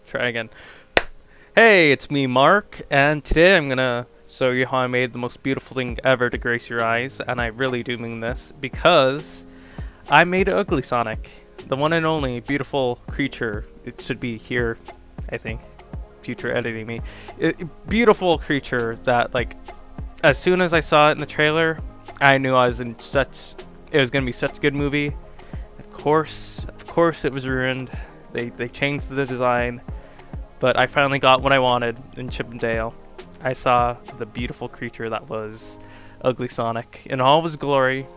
Try again. Hey, it's me, Mark, and today I'm gonna show you how I made the most beautiful thing ever to grace your eyes, and I really do mean this, because I made Ugly Sonic, the one and only beautiful creature. It should be here, I think. Future editing me. Beautiful creature that, like, as soon as I saw it in the trailer, I knew I was in such. It was gonna be such a good movie. Of course, it was ruined. They changed the design. But I finally got what I wanted in Chippendale. I saw the beautiful creature that was Ugly Sonic in all of his glory.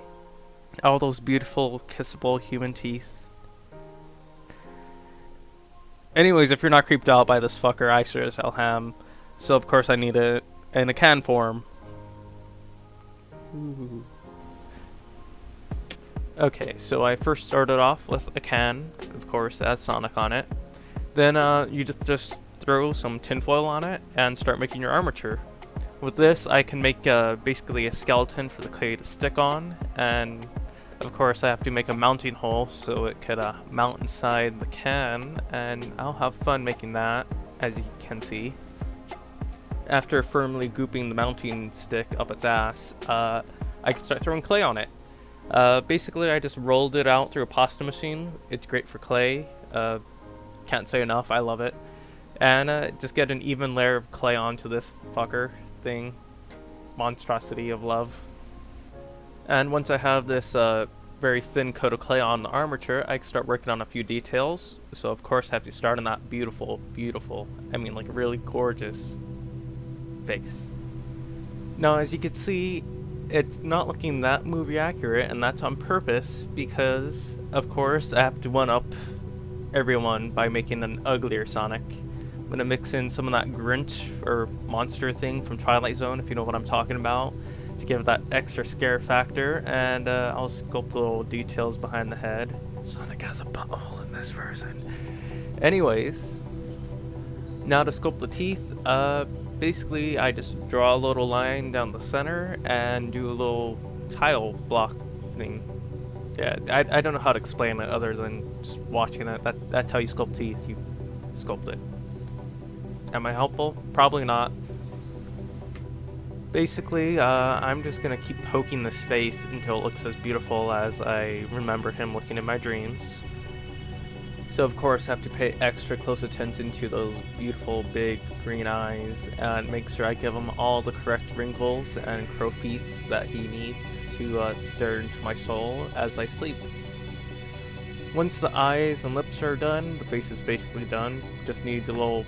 All those beautiful, kissable human teeth. Anyways, if you're not creeped out by this fucker, I sure as hell am. So of course I need it in a can form. Ooh. Okay, so I first started off with a can, of course, that has Sonic on it. Then you just throw some tinfoil on it and start making your armature. With this, I can make basically a skeleton for the clay to stick on, and of course I have to make a mounting hole so it could mount inside the can, and I'll have fun making that, as you can see. After firmly gooping the mounting stick up its ass, I can start throwing clay on it. Basically, I just rolled it out through a pasta machine. It's great for clay. Can't say enough, I love it. And just get an even layer of clay onto this fucker thing. Monstrosity of love. And once I have this very thin coat of clay on the armature, I can start working on a few details. So of course I have to start on that beautiful, I mean like really gorgeous face. Now as you can see, it's not looking that movie accurate, and that's on purpose because of course I have to one-up everyone by making an uglier Sonic. I'm gonna mix in some of that Grinch or monster thing from Twilight Zone, if you know what I'm talking about, to give that extra scare factor, and I'll sculpt the little details behind the head. Sonic has a butthole in this version. Anyways, now to sculpt the teeth, basically I just draw a little line down the center and do a little tile block thing. Yeah, I don't know how to explain it other than just watching it. That's how you sculpt teeth. You sculpt it. Am I helpful? Probably not. Basically, I'm just gonna keep poking this face until it looks as beautiful as I remember him looking in my dreams. So of course I have to pay extra close attention to those beautiful big green eyes and make sure I give him all the correct wrinkles and crow feet that he needs to stare into my soul as I sleep. Once the eyes and lips are done, the face is basically done. Just needs a little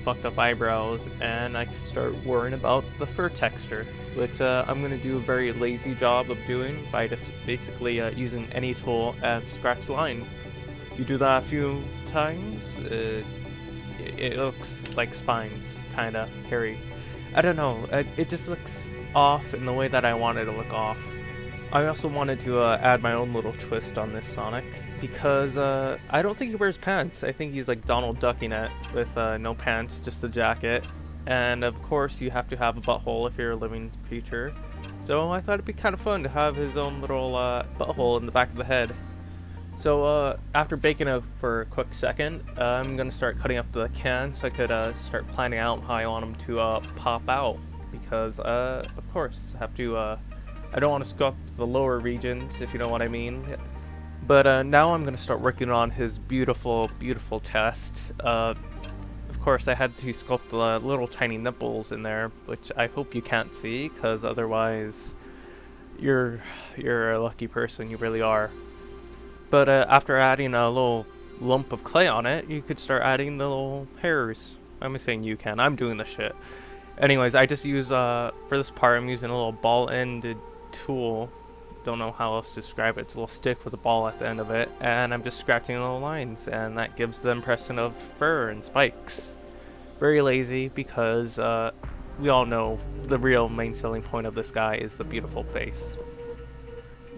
fucked up eyebrows, and I can start worrying about the fur texture, which I'm going to do a very lazy job of doing by just basically using any tool and scratch the line. You do that a few times, it looks like spines, kinda hairy. I don't know, it just looks off in the way that I want it to look off. I also wanted to add my own little twist on this Sonic, because I don't think he wears pants. I think he's like Donald Ducking it with no pants, just the jacket. And of course you have to have a butthole if you're a living creature. So I thought it'd be kind of fun to have his own little butthole in the back of the head. So after baking it for a quick second, I'm going to start cutting up the can so I could start planning out how I want him to pop out. Because of course, I don't want to sculpt the lower regions, if you know what I mean. But now I'm going to start working on his beautiful chest. Of course, I had to sculpt the little tiny nipples in there, which I hope you can't see, because otherwise you're a lucky person, you really are. But after adding a little lump of clay on it, you could start adding the little hairs. I'm saying you can, I'm doing the shit. Anyways, I just use, for this part, I'm using a little ball-ended tool. Don't know how else to describe it. It's a little stick with a ball at the end of it, and I'm just scratching little lines, and that gives the impression of fur and spikes. Very lazy, because we all know the real main selling point of this guy is the beautiful face.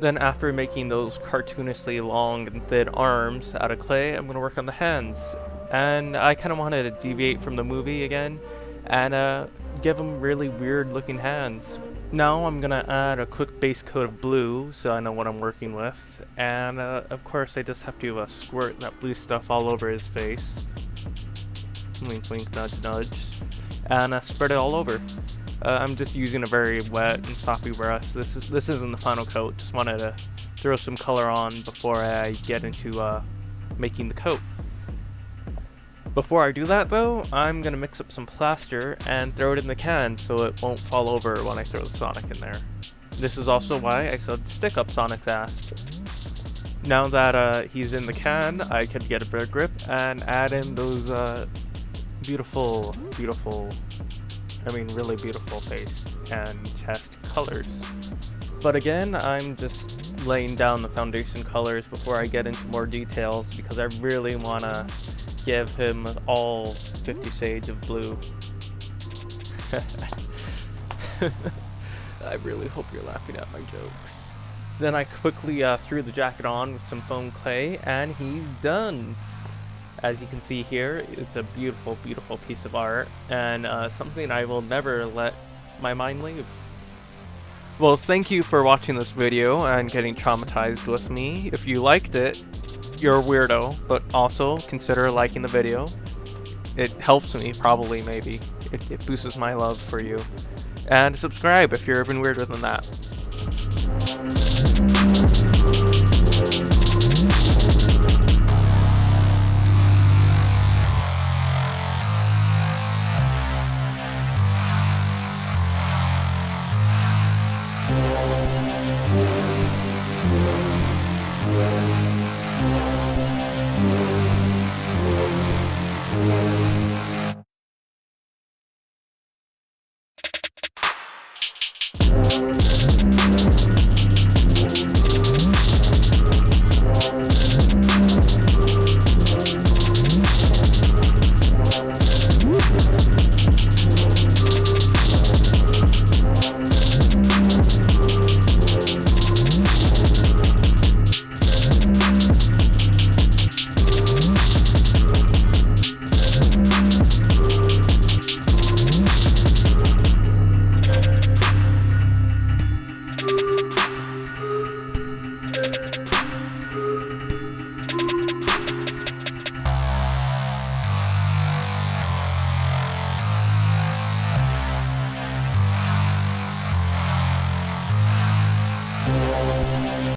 Then after making those cartoonishly long and thin arms out of clay, I'm going to work on the hands. And I kind of wanted to deviate from the movie again and give him really weird looking hands. Now I'm going to add a quick base coat of blue so I know what I'm working with. And of course I just have to squirt that blue stuff all over his face. wink wink, nudge nudge, and spread it all over. I'm just using a very wet and soppy brush. This isn't the final coat. Just wanted to throw some color on before I get into making the coat. Before I do that though, I'm gonna mix up some plaster and throw it in the can so it won't fall over when I throw the Sonic in there. This is also why I said stick up Sonic's ass. Now that he's in the can, I can get a better grip and add in those beautiful, really beautiful face and chest colors. But again, I'm just laying down the foundation colors before I get into more details because I really want to give him all 50 shades of blue. I really hope you're laughing at my jokes. Then I quickly threw the jacket on with some foam clay, and he's done. As you can see here, it's a beautiful, beautiful piece of art, and something I will never let my mind leave. Well, thank you for watching this video and getting traumatized with me. If you liked it, you're a weirdo, but also consider liking the video. It helps me, probably, maybe. It boosts my love for you. And subscribe if you're even weirder than that.